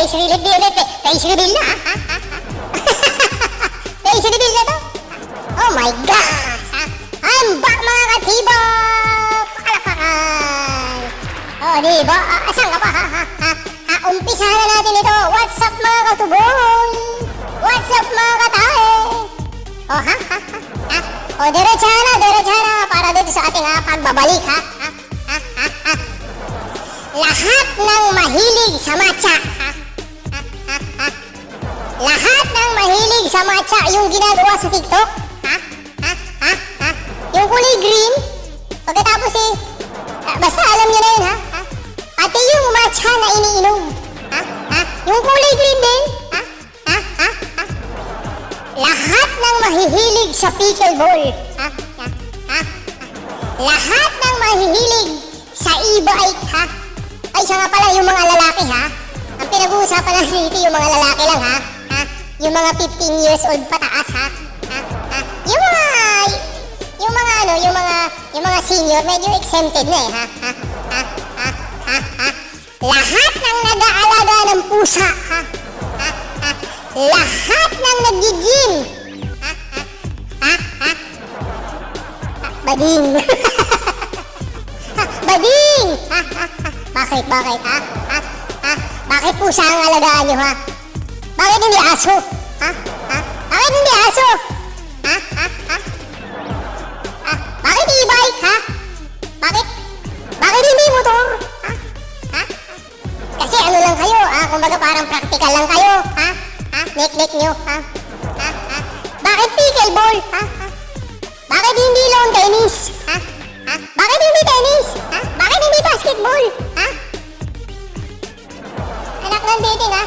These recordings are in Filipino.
face reveal na, face reveal na, ha? Face reveal na to? Oh my gosh, ha? I'm back mga katibok! Palakpakan! Oh, diba? Asan ka pa, ha? Umpisahan na natin ito. What's up mga katuboy? What's up mga katae? Oh, ha? Oh, diretsa na para dito sa ating pagbabalik, ha? Lahat ng mahilig sa matcha, lahat ng mahilig sa matcha yung ginagawa sa TikTok, yung kulay green, pagkatapos basta alam niyo na yun, ha? Pati yung matcha na iniinom, yung kulay green din, lahat ng mahihilig sa pickleball, lahat ng mahihilig sa e-bike, ha? Ay, siya nga pala, yung mga lalaki, ha? Ang pinag-uusapan ng city, yung mga lalaki lang, ha? Yung mga 15 years old pataas, ha? Yung mga senior, medyo exempted na, ha? Lahat ng nag-aalaga ng pusa, ha? Lahat ng nag-gym, bading. Bading! Bakit, ha? Bakit pusa ang alagaan nyo, ha? Bakit hindi aso? Bakit hindi aso? Bakit e-bike, ha? Bakit hindi motor? Kasi ano lang kayo, kumbaga parang practical lang kayo, ha? Nek-nek nyo, ha? Bakit pickleball, ha? Bakit hindi lawn tennis, ha? Bakit hindi tennis? Bakit hindi basketball? Anak ng dating, ha?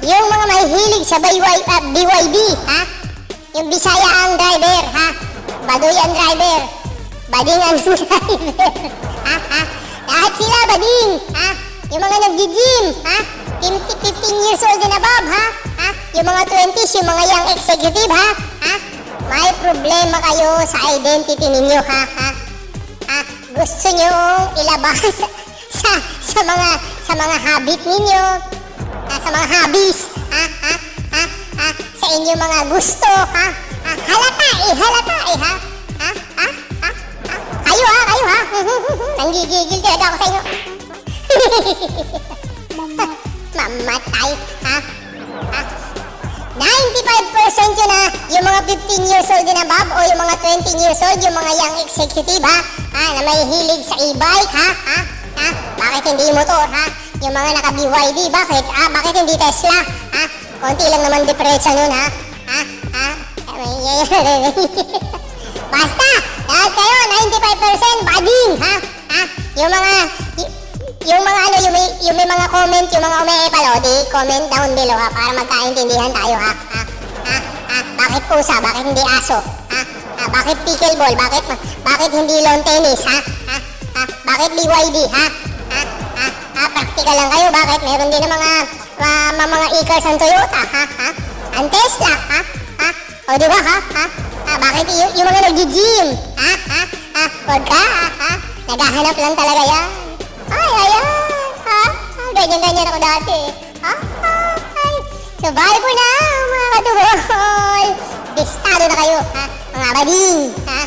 Yung mga mahihilig sa BYD, ha? Yung Bisaya ang driver, ha? Baduy ang driver. Bading ang driver. Lahat sila bading, ha? Yung mga nag-gym, ha? 15 years old and above, ha? Yung mga 20s, yung mga young executive, ha? May problema kayo sa identity ninyo, ha? Gusto nyo ilabas sa mga habit ninyo, sa mga hobbies, sa inyong mga gusto, ha? Halata, ha? Kayo, ha? Nanggigigil talaga ako sa inyo. Mamatay, ha? 95% yun, ha? Yung mga 15 years old and above o yung mga 20 years old, yung mga young executive, ha? Na may hilig sa e-bike, ha? Bakit hindi motor, ha? Yung mga naka-BYD, bakit? Bakit hindi Tesla, ha? Konti lang naman depresya nun, ha? Basta, lahat kayo, 95% bading, ha? Yung may mga comment, yung mga umiipalo, di comment down below, ha, para magkaintindihan tayo, ha? Bakit pusa? Bakit hindi aso? Bakit pickleball? Bakit hindi lawn tennis, ha? Bakit BYD, ha? Practical lang kayo, bakit? Meron din ng mga e-cars ang Toyota, ha? Ang Tesla, ha? O diba, ha? Bakit yung mga nag-gym, ha? Wag ka, ha? Naghahanap lang talaga yan. Ay, ha? Ganyan-ganyan ako dati, ha? Survival na, mga katuboy. Bistado na kayo, ha? Mga bading, ha?